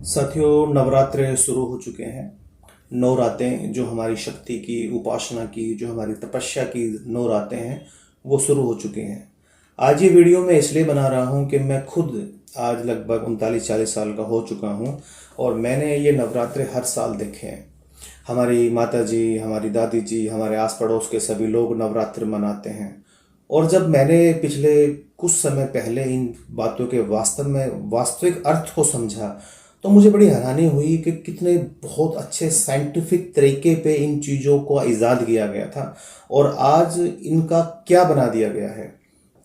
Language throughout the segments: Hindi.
साथियों, नवरात्रे शुरू हो चुके हैं। 9 रातें जो हमारी शक्ति की उपासना की, जो हमारी तपस्या की 9 रातें हैं, वो शुरू हो चुकी हैं। आज ये वीडियो मैं इसलिए बना रहा हूँ कि मैं खुद आज लगभग 39-40 साल का हो चुका हूँ और मैंने ये नवरात्रे हर साल देखे हैं। हमारी माता जी, हमारी दादी जी, हमारे आस पड़ोस के सभी लोग नवरात्र मनाते हैं। और जब मैंने पिछले कुछ समय पहले इन बातों के वास्तविक अर्थ को समझा, तो मुझे बड़ी हैरानी हुई कि कितने बहुत अच्छे साइंटिफिक तरीके पे इन चीज़ों को इजाद किया गया था और आज इनका क्या बना दिया गया है।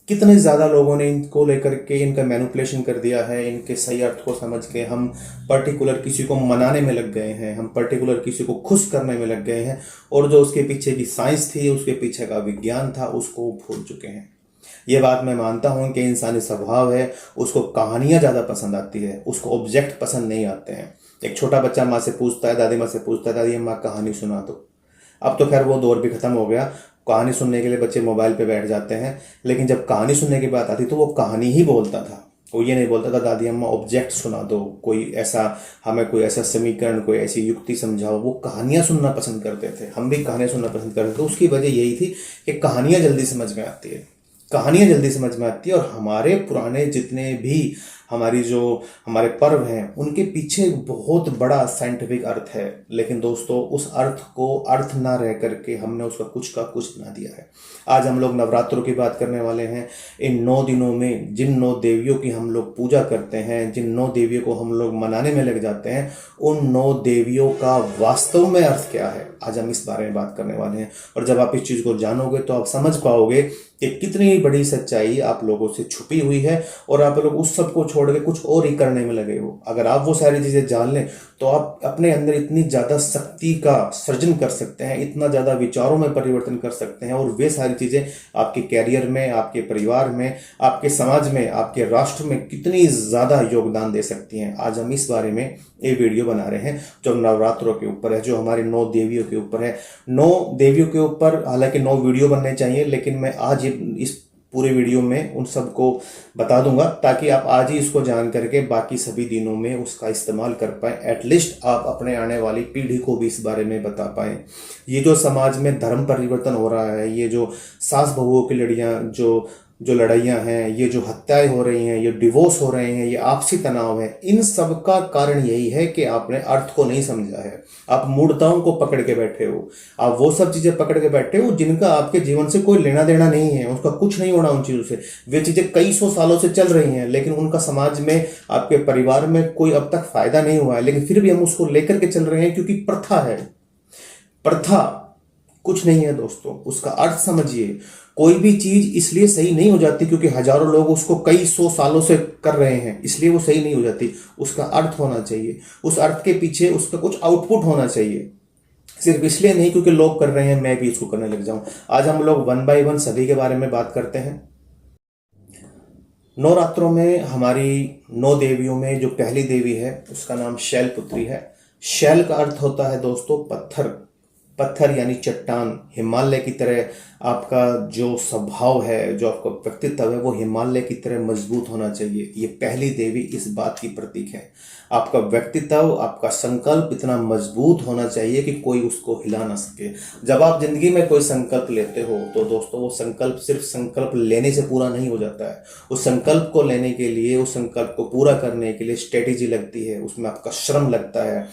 कितने ज़्यादा लोगों ने इनको लेकर के इनका मैनिपुलेशन कर दिया है। इनके सही अर्थ को समझ के हम पर्टिकुलर किसी को मनाने में लग गए हैं, हम पर्टिकुलर किसी को खुश करने में लग गए हैं और जो उसके पीछे की साइंस थी, उसके पीछे का विज्ञान था, उसको भूल चुके हैं। ये बात मैं मानता हूं कि इंसानी स्वभाव है, उसको कहानियां ज़्यादा पसंद आती है, उसको ऑब्जेक्ट पसंद नहीं आते हैं। एक छोटा बच्चा माँ से पूछता है, दादी माँ से पूछता है, दादी अम्मा कहानी सुना दो। अब तो खैर वो दौर भी खत्म हो गया। कहानी सुनने के लिए बच्चे मोबाइल पे बैठ जाते हैं, लेकिन जब कहानी सुनने की बात आती तो वो कहानी ही बोलता था। वो ये नहीं बोलता था दादी अम्मा ऑब्जेक्ट सुना दो, कोई ऐसा हमें कोई ऐसा समीकरण, कोई ऐसी युक्ति समझाओ। वो कहानियां सुनना पसंद करते थे, हम भी कहानियां सुनना पसंद करते थे। उसकी वजह यही थी कि कहानियां जल्दी समझ में आती है, कहानियां जल्दी समझ में आती है। और हमारे पुराने जितने भी हमारे पर्व हैं, उनके पीछे एक बहुत बड़ा साइंटिफिक अर्थ है। लेकिन दोस्तों, उस अर्थ को अर्थ ना रह करके हमने उसका कुछ का कुछ बना दिया है। आज हम लोग नवरात्रों की बात करने वाले हैं। इन 9 दिनों में जिन 9 देवियों की हम लोग पूजा करते हैं, जिन 9 देवियों को हम लोग मनाने में लग जाते हैं, उन 9 देवियों का वास्तव में अर्थ क्या है, आज हम इस बारे में बात करने वाले हैं। और जब आप इस चीज़ को जानोगे तो आप समझ पाओगे कि कितनी बड़ी सच्चाई आप लोगों से छुपी हुई है और आप लोग उस सब को छोड़ के कुछ और ही करने में लगे हो। अगर आप वो सारी चीज़ें जान लें तो आप अपने अंदर इतनी ज़्यादा शक्ति का सृजन कर सकते हैं, इतना ज़्यादा विचारों में परिवर्तन कर सकते हैं और वे सारी चीज़ें आपके कैरियर में, आपके परिवार में, आपके समाज में, आपके राष्ट्र में कितनी ज़्यादा योगदान दे सकती हैं। आज हम इस बारे में ये वीडियो बना रहे हैं जो नवरात्रों के ऊपर है, जो हमारी 9 देवियों के ऊपर है। 9 देवियों के ऊपर हालांकि 9 वीडियो बनने चाहिए, लेकिन मैं आज इस पूरे वीडियो में उन सबको बता दूंगा ताकि आप आज ही इसको जान करके बाकी सभी दिनों में उसका इस्तेमाल कर पाएं। एटलीस्ट आप अपने आने वाली पीढ़ी को भी इस बारे में बता पाएं। ये जो समाज में धर्म परिवर्तन हो रहा है, ये जो सास बहुओं की लड़ियां जो लड़ाइयाँ हैं, ये जो हत्याएं हो रही हैं, ये डिवोर्स हो रहे हैं, ये आपसी तनाव है, इन सब का कारण यही है कि आपने अर्थ को नहीं समझा है। आप मूर्ताओं को पकड़ के बैठे हो, आप वो सब चीज़ें पकड़ के बैठे हो जिनका आपके जीवन से कोई लेना देना नहीं है, उसका कुछ नहीं होना उन चीज़ों से। वे चीज़ें कई सौ सालों से चल रही हैं, लेकिन उनका समाज में, आपके परिवार में कोई अब तक फायदा नहीं हुआ है, लेकिन फिर भी हम उसको लेकर के चल रहे हैं क्योंकि प्रथा है। प्रथा कुछ नहीं है दोस्तों, उसका अर्थ समझिए। कोई भी चीज इसलिए सही नहीं हो जाती क्योंकि हजारों लोग उसको कई सौ सालों से कर रहे हैं, इसलिए वो सही नहीं हो जाती। उसका अर्थ होना चाहिए, उस अर्थ के पीछे उसका कुछ आउटपुट होना चाहिए। सिर्फ इसलिए नहीं क्योंकि लोग कर रहे हैं मैं भी इसको करने लग जाऊं। आज हम लोग 1 बाय 1 सभी के बारे में बात करते हैं। नवरात्रों में हमारी 9 देवियों में जो पहली देवी है उसका नाम शैलपुत्री है। शैल का अर्थ होता है दोस्तों पत्थर। पत्थर यानी चट्टान। हिमालय की तरह आपका जो स्वभाव है, जो आपका व्यक्तित्व है, वो हिमालय की तरह मजबूत होना चाहिए। ये पहली देवी इस बात की प्रतीक है। आपका व्यक्तित्व, आपका संकल्प इतना मजबूत होना चाहिए कि कोई उसको हिला ना सके। जब आप जिंदगी में कोई संकल्प लेते हो तो दोस्तों, वो संकल्प सिर्फ संकल्प लेने से पूरा नहीं हो जाता है। उस संकल्प को लेने के लिए, उस संकल्प को पूरा करने के लिए स्ट्रेटेजी लगती है, उसमें आपका श्रम लगता है।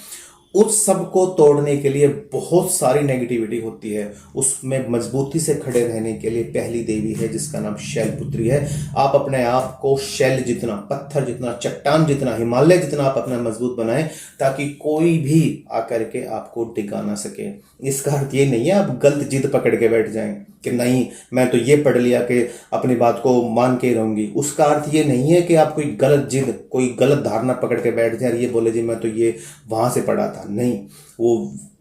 उस सब को तोड़ने के लिए बहुत सारी नेगेटिविटी होती है। उसमें मजबूती से खड़े रहने के लिए पहली देवी है जिसका नाम शैलपुत्री है। आप अपने आप को शैल जितना, पत्थर जितना, चट्टान जितना, हिमालय जितना आप अपना मजबूत बनाएं ताकि कोई भी आकर के आपको टिका ना सके। इसका अर्थ ये नहीं है आप गलत जिद पकड़ के बैठ जाएं कि नहीं मैं तो ये पढ़ लिया कि अपनी बात को मान के रहूंगी। उसका अर्थ ये नहीं है कि आप कोई गलत जिद, कोई गलत धारणा पकड़ के बैठ जाए, ये बोले जी मैं तो ये वहां से पढ़ा था। नहीं,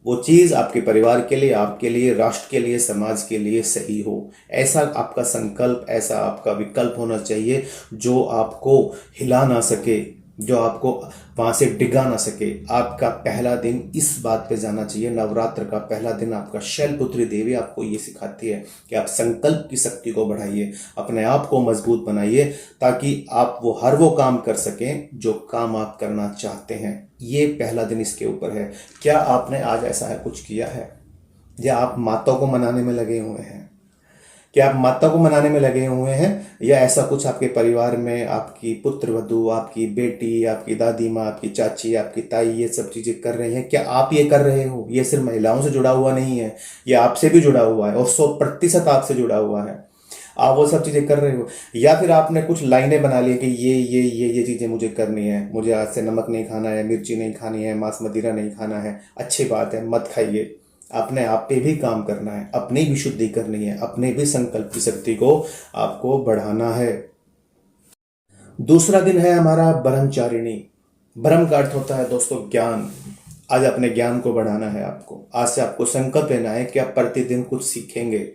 वो चीज आपके परिवार के लिए, आपके लिए, राष्ट्र के लिए, समाज के लिए सही हो। ऐसा आपका संकल्प, ऐसा आपका विकल्प होना चाहिए जो आपको हिला ना सके। जो आपको वहां से डिगा ना सके। आपका पहला दिन इस बात पे जाना चाहिए, नवरात्र का पहला दिन आपका शैलपुत्री देवी आपको ये सिखाती है कि आप संकल्प की शक्ति को बढ़ाइए, अपने आप को मजबूत बनाइए, ताकि आप हर वो काम कर सकें जो काम आप करना चाहते हैं। ये पहला दिन इसके ऊपर है। क्या आपने आज ऐसा है कुछ किया है, या आप माता को मनाने में लगे हुए हैं? क्या आप माता को मनाने में लगे हुए हैं, या ऐसा कुछ आपके परिवार में आपकी पुत्र वधू, आपकी बेटी, आपकी दादी माँ, आपकी चाची, आपकी ताई ये सब चीजें कर रही हैं? क्या आप ये कर रहे हो? ये सिर्फ महिलाओं से जुड़ा हुआ नहीं है, ये आपसे भी जुड़ा हुआ है और 100% आपसे जुड़ा हुआ है। आप वो सब चीजें कर रहे हो, या फिर आपने कुछ लाइनें बना ली कि ये चीजें मुझे करनी है, मुझे आज से नमक नहीं खाना है, मिर्ची नहीं खानी है, मांस मदिरा नहीं खाना है। अच्छी बात है, मत खाइए। अपने आप पे भी काम करना है, अपनी भी शुद्धि करनी है, अपने भी संकल्प की शक्ति को आपको बढ़ाना है। दूसरा दिन है हमारा ब्रह्मचारिणी। ब्रह्म का अर्थ होता है दोस्तों ज्ञान। आज अपने ज्ञान को बढ़ाना है आपको। आज से आपको संकल्प लेना है कि आप प्रतिदिन कुछ सीखेंगे।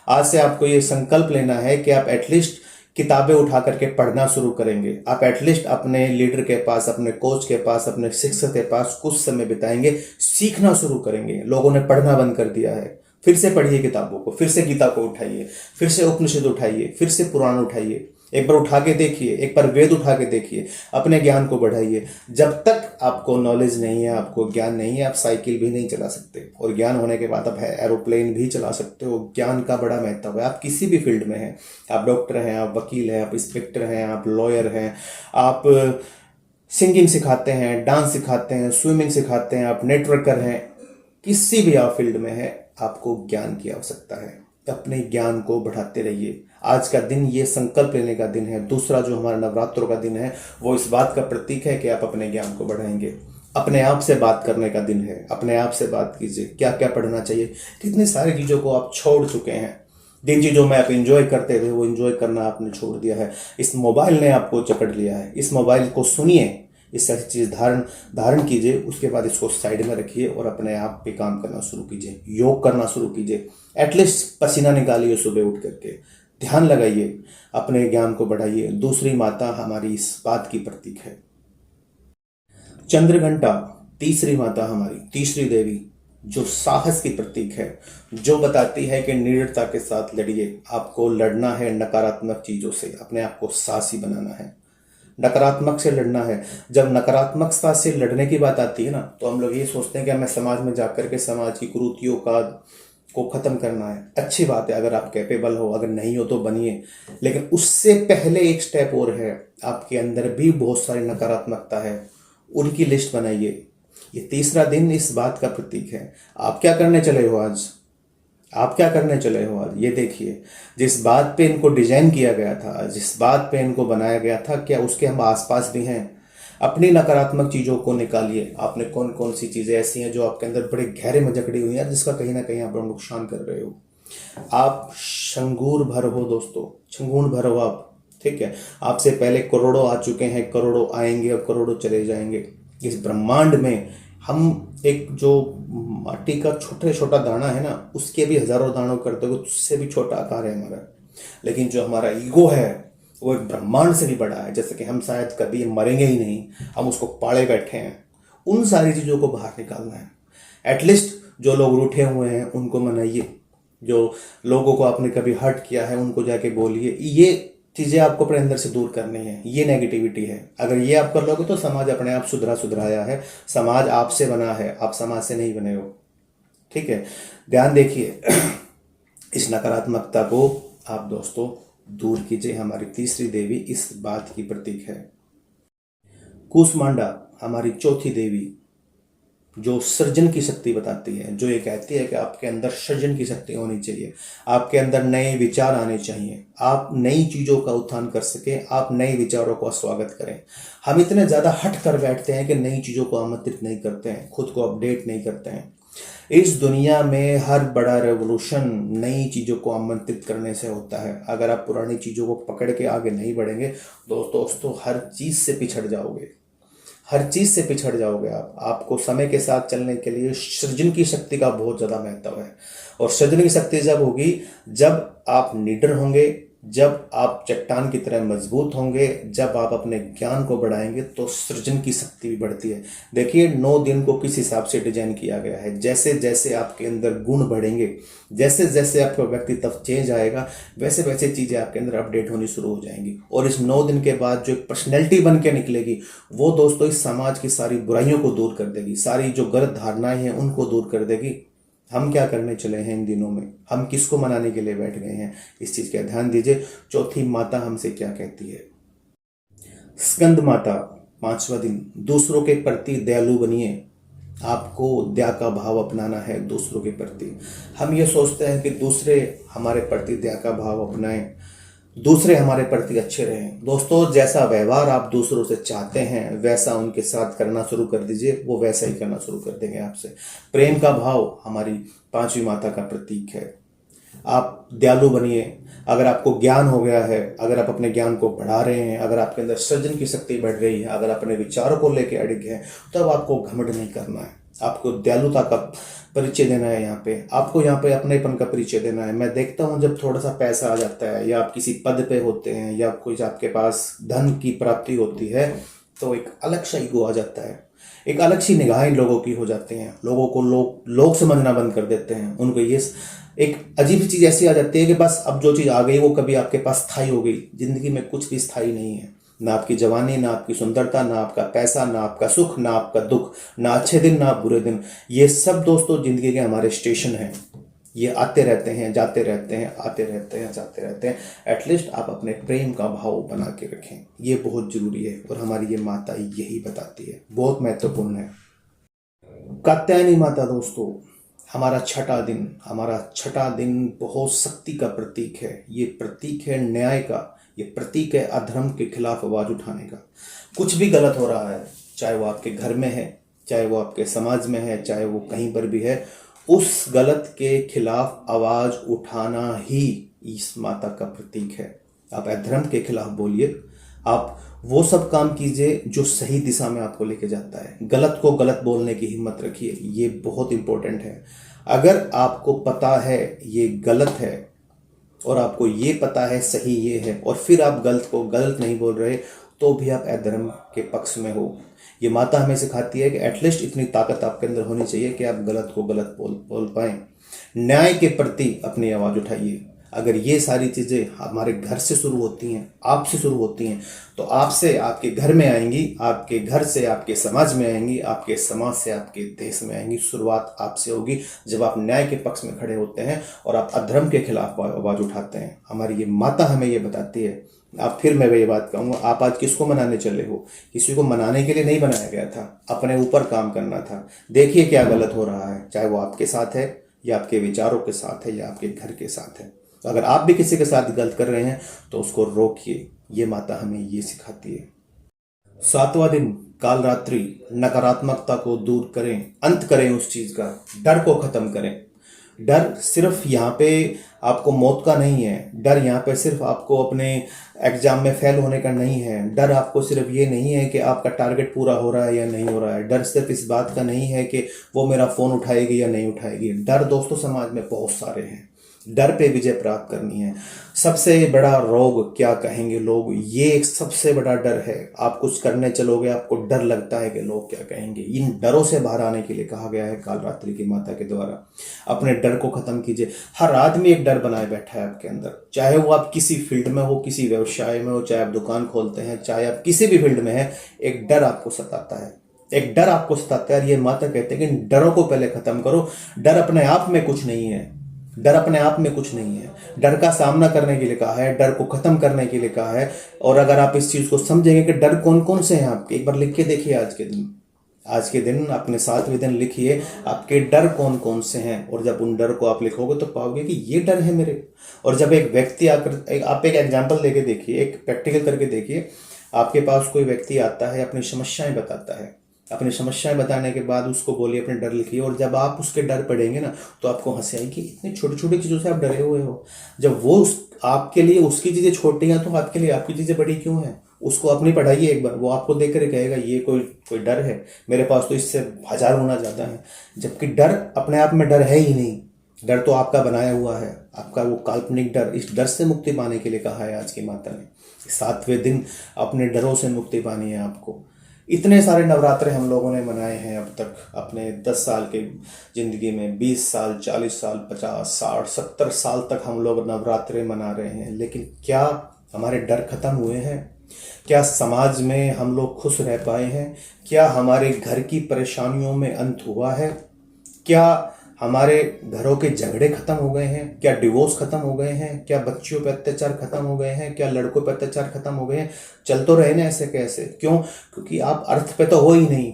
आज से आपको ये संकल्प लेना है कि आप एटलीस्ट किताबें उठा करके पढ़ना शुरू करेंगे। आप एटलीस्ट अपने लीडर के पास, अपने कोच के पास, अपने शिक्षक के पास कुछ समय बिताएंगे, सीखना शुरू करेंगे। लोगों ने पढ़ना बंद कर दिया है। फिर से पढ़िए किताबों को, फिर से गीता को उठाइए, फिर से उपनिषद उठाइए, फिर से पुराण उठाइए। एक बार उठा के देखिए, एक बार वेद उठा के देखिए, अपने ज्ञान को बढ़ाइए। जब तक आपको नॉलेज नहीं है, आपको ज्ञान नहीं है, आप साइकिल भी नहीं चला सकते, और ज्ञान होने के बाद आप एरोप्लेन भी चला सकते हो। ज्ञान का बड़ा महत्व है। आप किसी भी फील्ड में हैं, आप डॉक्टर हैं, आप वकील हैं, आप इंस्पेक्टर हैं, आप लॉयर हैं, आप सिंगिंग सिखाते हैं, डांस सिखाते हैं, स्विमिंग सिखाते हैं, आप नेटवर्कर हैं, किसी भी आप फील्ड में है, आपको ज्ञान की आवश्यकता है। अपने ज्ञान को बढ़ाते रहिए। आज का दिन ये संकल्प लेने का दिन है। दूसरा जो हमारा नवरात्रों का दिन है वो इस बात का प्रतीक है कि आप अपने ज्ञान को बढ़ाएंगे। अपने आप से बात करने का दिन है। अपने आप से बात कीजिए, क्या क्या पढ़ना चाहिए। कितनी सारी चीज़ों को आप छोड़ चुके हैं। जिन चीज़ों में आप इंजॉय करते थे वो इंजॉय करना आपने छोड़ दिया है। इस मोबाइल ने आपको जकड़ लिया है। इस मोबाइल को सुनिए, इस सारी चीज़ धारण कीजिए, उसके बाद इसको साइड में रखिए और अपने आप पे काम करना शुरू कीजिए। योग करना शुरू कीजिए, एटलीस्ट पसीना निकालिए सुबह उठ करके, ध्यान लगाइए, अपने ज्ञान को बढ़ाइए। दूसरी माता हमारी इस बात की प्रतीक है। चंद्रघंटा तीसरी माता हमारी, तीसरी देवी, जो साहस की प्रतीक है, जो बताती है कि निडरता के साथ लड़िए। आपको लड़ना है नकारात्मक चीज़ों से, अपने आप को साहसी बनाना है, नकारात्मक से लड़ना है। जब नकारात्मकता से लड़ने की बात आती है ना, तो हम लोग ये सोचते हैं कि हमें समाज में जाकर के समाज की कुरीतियों को ख़त्म करना है। अच्छी बात है, अगर आप कैपेबल हो, अगर नहीं हो तो बनिए, लेकिन उससे पहले एक स्टेप और है। आपके अंदर भी बहुत सारी नकारात्मकता है, उनकी लिस्ट बनाइए। ये तीसरा दिन इस बात का प्रतीक है। आप क्या करने चले हो आज? आप क्या करने चले हो आज? ये देखिए, जिस बात पे इनको डिजाइन किया गया था, जिस बात पे इनको बनाया गया था, क्या उसके हम आसपास भी हैं? अपनी नकारात्मक चीज़ों को निकालिए। आपने कौन कौन सी चीज़ें ऐसी हैं जो आपके अंदर बड़े गहरे में जकड़ी हुई हैं, जिसका कहीं ना कहीं आप लोग नुकसान कर रहे हो। आप शंगूर भर हो दोस्तों, शंगूर भर हो आप, ठीक है। आपसे पहले करोड़ों आ चुके हैं, करोड़ों आएंगे और करोड़ों चले जाएंगे। इस ब्रह्मांड में हम एक जो माटी का छोटा छोटा दाना है ना, उसके भी हजारों दानों करते हुए उससे भी छोटा आकार है हमारा। लेकिन जो हमारा ईगो है वो एक ब्रह्मांड से भी बड़ा है। जैसे कि हम शायद कभी मरेंगे ही नहीं, हम उसको पाले बैठे हैं। उन सारी चीज़ों को बाहर निकालना है। एटलीस्ट जो लोग रूठे हुए हैं उनको मनाइए, जो लोगों को आपने कभी हर्ट किया है उनको जाके बोलिए। ये चीज़ें आपको अपने अंदर से दूर करनी है। ये नेगेटिविटी है, अगर ये आप कर लोगे तो समाज अपने आप सुधराया है। समाज आपसे बना है, आप समाज से नहीं बने हो, ठीक है। ध्यान देखिए, इस नकारात्मकता को आप दोस्तों दूर कीजिए। हमारी तीसरी देवी इस बात की प्रतीक है। कूष्मांडा हमारी चौथी देवी, जो सृजन की शक्ति बताती है, जो ये कहती है कि आपके अंदर सृजन की शक्ति होनी चाहिए, आपके अंदर नए विचार आने चाहिए, आप नई चीज़ों का उत्थान कर सकें, आप नए विचारों का स्वागत करें। हम इतने ज़्यादा हट कर बैठते हैं कि नई चीज़ों को आमंत्रित नहीं करते हैं, खुद को अपडेट नहीं करते हैं। इस दुनिया में हर बड़ा रेवोल्यूशन नई चीज़ों को आमंत्रित करने से होता है। अगर आप पुरानी चीज़ों को पकड़ के आगे नहीं बढ़ेंगे दोस्तों हर चीज़ से पिछड़ जाओगे, हर चीज़ से पिछड़ जाओगे आप। आपको समय के साथ चलने के लिए सृजन की शक्ति का बहुत ज़्यादा महत्व है। और सृजन की शक्ति जब होगी जब आप निडर होंगे, जब आप चट्टान की तरह मजबूत होंगे, जब आप अपने ज्ञान को बढ़ाएंगे तो सृजन की शक्ति भी बढ़ती है। देखिए 9 दिन को किस हिसाब से डिजाइन किया गया है। जैसे जैसे आपके अंदर गुण बढ़ेंगे, जैसे जैसे आपका व्यक्तित्व चेंज आएगा, वैसे वैसे चीज़ें आपके अंदर अपडेट होनी शुरू हो जाएंगी। और इस 9 दिन के बाद जो एक पर्सनैलिटी बन के निकलेगी, वो दोस्तों इस समाज की सारी बुराइयों को दूर कर देगी, सारी जो गलत धारणाएं हैं उनको दूर कर देगी। हम क्या करने चले हैं इन दिनों में, हम किसको मनाने के लिए बैठ गए हैं, इस चीज़ का ध्यान दीजिए। चौथी माता हमसे क्या कहती है। स्कंद माता, 5वां दिन, दूसरों के प्रति दयालु बनिए। आपको दया का भाव अपनाना है दूसरों के प्रति। हम ये सोचते हैं कि दूसरे हमारे प्रति दया का भाव अपनाएं, दूसरे हमारे प्रति अच्छे रहें। दोस्तों जैसा व्यवहार आप दूसरों से चाहते हैं वैसा उनके साथ करना शुरू कर दीजिए, वो वैसा ही करना शुरू कर देंगे आपसे। प्रेम का भाव हमारी 5वीं माता का प्रतीक है। आप दयालु बनिए। अगर आपको ज्ञान हो गया है, अगर आप अपने ज्ञान को बढ़ा रहे हैं, अगर आपके अंदर सृजन की शक्ति बढ़ रही है, अगर अपने विचारों को लेकर अड़िग हैं, तब आपको घमंड नहीं करना है। आपको दयालुता का परिचय देना है। आपको यहाँ पे अपनेपन का परिचय देना है। मैं देखता हूँ जब थोड़ा सा पैसा आ जाता है, या आप किसी पद पे होते हैं, या कुछ आपके पास धन की प्राप्ति होती है, तो एक अलग सा ईगो आ जाता है, एक अलग सी निगाहें लोगों की हो जाती हैं। लोगों को लोग समझना बंद कर देते हैं। उनको ये एक अजीब चीज ऐसी आ जाती है कि बस अब जो चीज आ गई वो कभी आपके पास स्थायी हो गई। जिंदगी में कुछ भी स्थायी नहीं है, ना आपकी जवानी, ना आपकी सुंदरता, ना आपका पैसा, ना आपका सुख, ना आपका दुख, ना अच्छे दिन, ना बुरे दिन। ये सब दोस्तों जिंदगी के हमारे स्टेशन हैं। ये आते रहते हैं, जाते रहते हैं, आते रहते हैं, जाते रहते हैं। एटलीस्ट आप अपने प्रेम का भाव बना के रखें, ये बहुत जरूरी है। और हमारी ये माता यही बताती है, बहुत महत्वपूर्ण है। कात्यायनी माता दोस्तों, हमारा छठा दिन बहुत शक्ति का प्रतीक है। ये प्रतीक है न्याय का, ये प्रतीक है अधर्म के खिलाफ आवाज उठाने का। कुछ भी गलत हो रहा है, चाहे वो आपके घर में है, चाहे वो आपके समाज में है, चाहे वो कहीं पर भी है, उस गलत के खिलाफ आवाज उठाना ही इस माता का प्रतीक है। आप अधर्म के खिलाफ बोलिए, आप वो सब काम कीजिए जो सही दिशा में आपको लेके जाता है। गलत को गलत बोलने की हिम्मत रखिए, ये बहुत इंपॉर्टेंट है। अगर आपको पता है ये गलत है और आपको ये पता है सही ये है, और फिर आप गलत को गलत नहीं बोल रहे, तो भी आप अधर्म के पक्ष में हो। ये माता हमें सिखाती है कि एटलीस्ट इतनी ताकत आपके अंदर होनी चाहिए कि आप गलत को गलत बोल पाएं। न्याय के प्रति अपनी आवाज़ उठाइए। अगर ये सारी चीज़ें हमारे घर से शुरू होती हैं, आपसे शुरू होती हैं, तो आपसे आपके घर में आएंगी, आपके घर से आपके समाज में आएंगी, आपके समाज से आपके देश में आएंगी। शुरुआत आपसे होगी जब आप न्याय के पक्ष में खड़े होते हैं और आप अधर्म के खिलाफ आवाज़ उठाते हैं। हमारी ये माता हमें ये बताती है। अब फिर मैं ये बात कहूँगा, आप आज किसको मनाने चले हो? किसी को मनाने के लिए नहीं बनाया गया था, अपने ऊपर काम करना था। देखिए क्या गलत हो रहा है, चाहे वो आपके साथ है, या आपके विचारों के साथ है, या आपके घर के साथ है। अगर आप भी किसी के साथ गलत कर रहे हैं तो उसको रोकिए। ये माता हमें ये सिखाती है। 7वां दिन, काल रात्रि, नकारात्मकता को दूर करें, अंत करें उस चीज का, डर को खत्म करें। डर सिर्फ यहाँ पे आपको मौत का नहीं है। डर यहाँ पे सिर्फ आपको अपने एग्जाम में फेल होने का नहीं है। डर आपको सिर्फ ये नहीं है कि आपका टारगेट पूरा हो रहा है या नहीं हो रहा है। डर सिर्फ इस बात का नहीं है कि वो मेरा फोन उठाएगी या नहीं उठाएगी। डर दोस्तों समाज में बहुत सारे हैं। डर पे विजय प्राप्त करनी है। सबसे बड़ा रोग क्या कहेंगे लोग, ये एक सबसे बड़ा डर है। आप कुछ करने चलोगे, आपको डर लगता है कि लोग क्या कहेंगे। इन डरों से बाहर आने के लिए कहा गया है काल रात्रि की माता के द्वारा। अपने डर को खत्म कीजिए। हर आदमी एक डर बनाए बैठा है आपके अंदर, चाहे वो आप किसी फील्ड में हो, किसी व्यवसाय में हो, चाहे आप दुकान खोलते हैं, चाहे आप किसी भी फील्ड में है, एक डर आपको सताता है। एक डर आपको सताता है। और ये माता कहते हैं कि इन डरों को पहले खत्म करो। डर अपने आप में कुछ नहीं है। डर अपने आप में कुछ नहीं है। डर का सामना करने के लिए कहा है, डर को खत्म करने के लिए कहा है। और अगर आप इस चीज को समझेंगे कि डर कौन कौन से हैं आपके, एक बार लिख के देखिए। आज के दिन अपने 7वें दिन लिखिए आपके डर कौन कौन से हैं। और जब उन डर को आप लिखोगे तो पाओगे कि ये डर है मेरे। और जब एक व्यक्ति आकर, आप एक एग्जाम्पल लेके देखिए, एक प्रैक्टिकल करके देखिए। आपके पास कोई व्यक्ति आता है, अपनी समस्याएं बताता है। अपनी समस्याएं बताने के बाद उसको बोलिए अपने डर लिखिए। और जब आप उसके डर पढ़ेंगे ना, तो आपको हंसी आएगी कि इतनी छोटी छोटी चीज़ों से आप डरे हुए हो। जब वो आपके लिए उसकी चीज़ें छोटी हैं, तो आपके लिए आपकी चीज़ें बड़ी क्यों हैं? उसको अपनी पढ़ाइए एक बार, वो आपको देख कर कहेगा ये कोई डर है, मेरे पास तो इससे 1000 गुना ज़्यादा है। जबकि डर अपने आप में डर है ही नहीं। डर तो आपका बनाया हुआ है, आपका वो काल्पनिक डर। इस डर से मुक्ति पाने के लिए कहा है आज की माता ने। 7वें दिन अपने डरों से मुक्ति पानी है आपको। इतने सारे नवरात्रे हम लोगों ने मनाए हैं अब तक अपने 10 साल के ज़िंदगी में, 20 साल, 40 साल, 50, 60, 70 साल तक हम लोग नवरात्रे मना रहे हैं। लेकिन क्या हमारे डर खत्म हुए हैं? क्या समाज में हम लोग खुश रह पाए हैं? क्या हमारे घर की परेशानियों में अंत हुआ है? क्या हमारे घरों के झगड़े खत्म हो गए हैं? क्या डिवोर्स खत्म हो गए हैं? क्या बच्चियों पे अत्याचार खत्म हो गए हैं? क्या लड़कों पे अत्याचार खत्म हो गए हैं? चल तो रहे ना ऐसे कैसे? क्यों? क्योंकि आप अर्थ पे तो हो ही नहीं।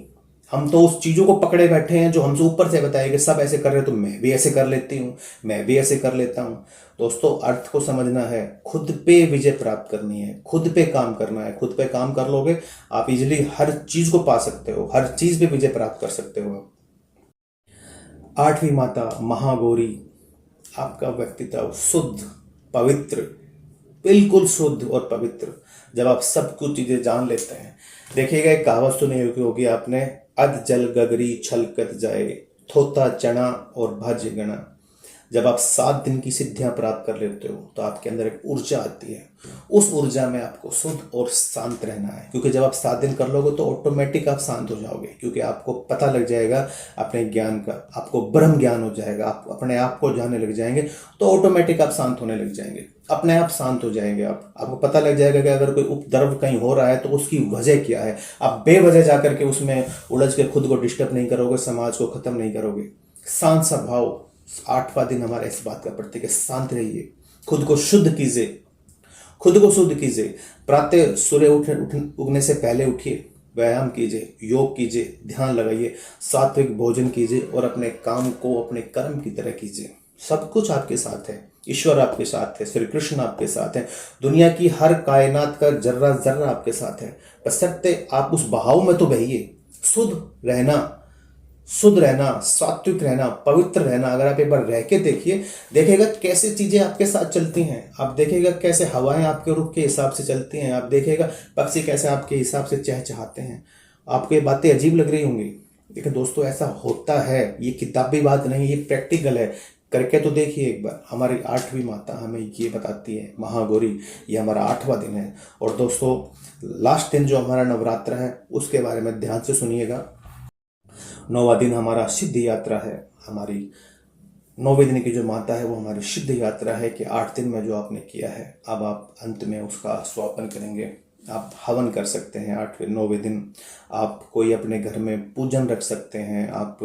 हम तो उस चीज़ों को पकड़े बैठे हैं जो हमसे ऊपर से बताए कि सब ऐसे कर रहे हैं तो मैं भी ऐसे कर लेती हूँ, मैं भी ऐसे कर लेता हूँ। दोस्तों, अर्थ को समझना है, खुद पे विजय प्राप्त करनी है, खुद पे काम करना है। खुद पे काम कर लोगे आप इजिली हर चीज़ को पा सकते हो, हर चीज़ पे विजय प्राप्त कर सकते हो। 8वीं माता महागौरी, आपका व्यक्तित्व शुद्ध, पवित्र, बिल्कुल शुद्ध और पवित्र। जब आप सब कुछ चीज़ें जान लेते हैं, देखिएगा एक कहावत सुनी होगी आपने, अध जल गगरी छलकत जाए, थोता चना और भज गणा। जब आप 7 दिन की सिद्धियां प्राप्त कर लेते हो तो आपके अंदर एक ऊर्जा आती है। उस ऊर्जा में आपको शुद्ध और शांत रहना है, क्योंकि जब आप 7 दिन कर लोगे तो ऑटोमेटिक आप शांत हो जाओगे, क्योंकि आपको पता लग जाएगा अपने ज्ञान का, आपको ब्रह्म ज्ञान हो जाएगा, आप अपने आप को जानने लग जाएंगे तो ऑटोमेटिक आप शांत होने लग जाएंगे, अपने आप शांत हो जाएंगे। आपको पता लग जाएगा कि अगर कोई उपद्रव कहीं हो रहा है तो उसकी वजह क्या है। आप बेवजह जाकर के उसमें उलझ के खुद को डिस्टर्ब नहीं करोगे, समाज को खत्म नहीं करोगे। शांत स्वभाव, 8वां दिन हमारा इस बात का प्रतीक है। शांत रहिए, खुद को शुद्ध कीजिए, खुद को शुद्ध कीजिए। प्रातः सूर्य उगने से पहले उठिए, व्यायाम कीजिए, योग कीजिए, ध्यान लगाइए, सात्विक भोजन कीजिए और अपने काम को अपने कर्म की तरह कीजिए। सब कुछ आपके साथ है, ईश्वर आपके साथ है, श्री कृष्ण आपके साथ है, दुनिया की हर कायनात का जर्रा जर्रा आपके साथ है। बशर्ते आप उस बहाव में तो बहिए। शुद्ध रहना, शुद्ध रहना, सात्विक रहना, पवित्र रहना, अगर आप एक बार रह के देखिए, देखिएगा कैसे चीजें आपके साथ चलती हैं। आप देखिएगा कैसे हवाएं आपके रुख के हिसाब से चलती हैं। आप देखिएगा पक्षी कैसे आपके हिसाब से चहचहाते हैं। आपको ये बातें अजीब लग रही होंगी, लेकिन दोस्तों ऐसा होता है। ये किताबी बात नहीं, ये प्रैक्टिकल है। करके तो देखिए एक बार। हमारी 8वीं माता हमें ये बताती है, महागौरी, ये हमारा 8वां दिन है। और दोस्तों, लास्ट दिन जो हमारा नवरात्र है उसके बारे में ध्यान से सुनिएगा। 9वां दिन हमारा सिद्ध यात्रा है। हमारी 9वें दिन की जो माता है वो हमारी सिद्ध यात्रा है कि 8 दिन में जो आपने किया है, अब आप अंत में उसका स्वापन करेंगे। आप हवन कर सकते हैं 9वें दिन। आप कोई अपने घर में पूजन रख सकते हैं, आप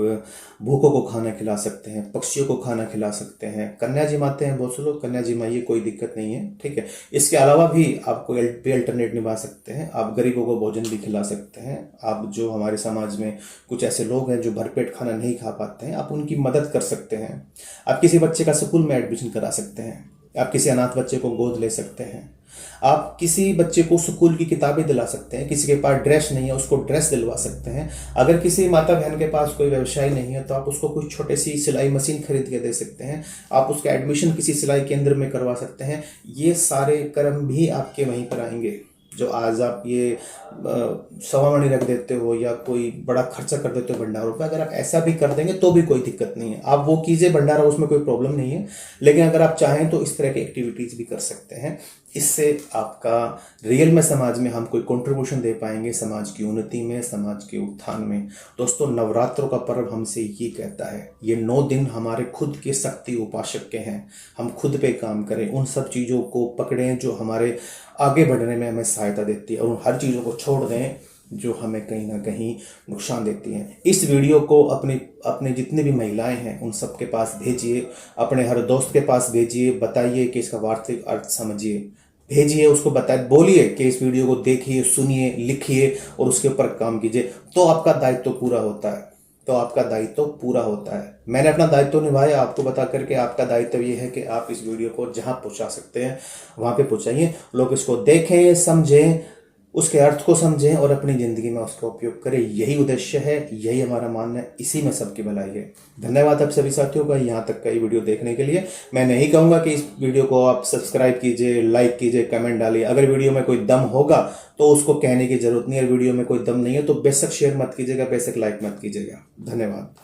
भूखों को खाना खिला सकते हैं, पक्षियों को खाना खिला सकते हैं। कन्या जी माते हैं बहुत से लोग, कन्या जी माइए, कोई दिक्कत नहीं है, ठीक है। इसके अलावा भी आप कोई भी अल्टरनेट निभा सकते हैं। आप गरीबों को भोजन भी खिला सकते हैं। आप जो हमारे समाज में कुछ ऐसे लोग हैं जो भरपेट खाना नहीं खा पाते हैं, आप उनकी मदद कर सकते हैं। आप किसी बच्चे का स्कूल में एडमिशन करा सकते हैं। आप किसी अनाथ बच्चे को गोद ले सकते हैं। आप किसी बच्चे को स्कूल की किताबें दिला सकते हैं। किसी के पास ड्रेस नहीं है उसको ड्रेस दिलवा सकते हैं। अगर किसी माता बहन के पास कोई व्यवसाय नहीं है तो आप उसको कुछ छोटी सी सिलाई मशीन खरीद के दे सकते हैं। आप उसका एडमिशन किसी सिलाई केंद्र में करवा सकते हैं। ये सारे कर्म भी आपके वहीं पर आएंगे। जो आज आप ये सवा मणि रख देते हो या कोई बड़ा खर्चा कर देते हो भंडारों पे, अगर आप ऐसा भी कर देंगे तो भी कोई दिक्कत नहीं है। आप वो कीजिए भंडारा, उसमें कोई प्रॉब्लम नहीं है। लेकिन अगर आप चाहें तो इस तरह की एक्टिविटीज भी कर सकते हैं। इससे आपका रियल में समाज में हम कोई कंट्रीब्यूशन दे पाएंगे, समाज की उन्नति में, समाज के उत्थान में। दोस्तों, नवरात्रों का पर्व हमसे ये कहता है, ये 9 दिन हमारे खुद के शक्ति उपासक के हैं। हम खुद पे काम करें, उन सब चीज़ों को पकड़ें जो हमारे आगे बढ़ने में हमें सहायता देती है, और उन हर चीज़ों को छोड़ दें जो हमें कहीं ना कहीं नुकसान देती हैं। इस वीडियो को अपने जितनी भी महिलाएं हैं उन सब के पास भेजिए, अपने हर दोस्त के पास भेजिए, बताइए कि इसका वास्तविक अर्थ समझिए, भेजिए उसको, बताइए, बोलिए कि इस वीडियो को देखिए, सुनिए, लिखिए और उसके ऊपर काम कीजिए। तो आपका दायित्व पूरा होता है, तो आपका दायित्व पूरा होता है। मैंने अपना दायित्व निभाया आपको बता करके। आपका दायित्व ये है कि आप इस वीडियो को जहां पहुंचा सकते हैं वहां पे पहुंचाइए। लोग इसको देखें, समझें, उसके अर्थ को समझें और अपनी ज़िंदगी में उसका उपयोग करें। यही उद्देश्य है, यही हमारा मानना है, इसी में सबकी भलाई है। धन्यवाद आप सभी साथियों का यहाँ तक का ये वीडियो देखने के लिए। मैं नहीं कहूँगा कि इस वीडियो को आप सब्सक्राइब कीजिए, लाइक कीजिए, कमेंट डालिए। अगर वीडियो में कोई दम होगा तो उसको कहने की जरूरत नहीं है। वीडियो में कोई दम नहीं है तो बेशक शेयर मत कीजिएगा, बेशक लाइक मत कीजिएगा। धन्यवाद।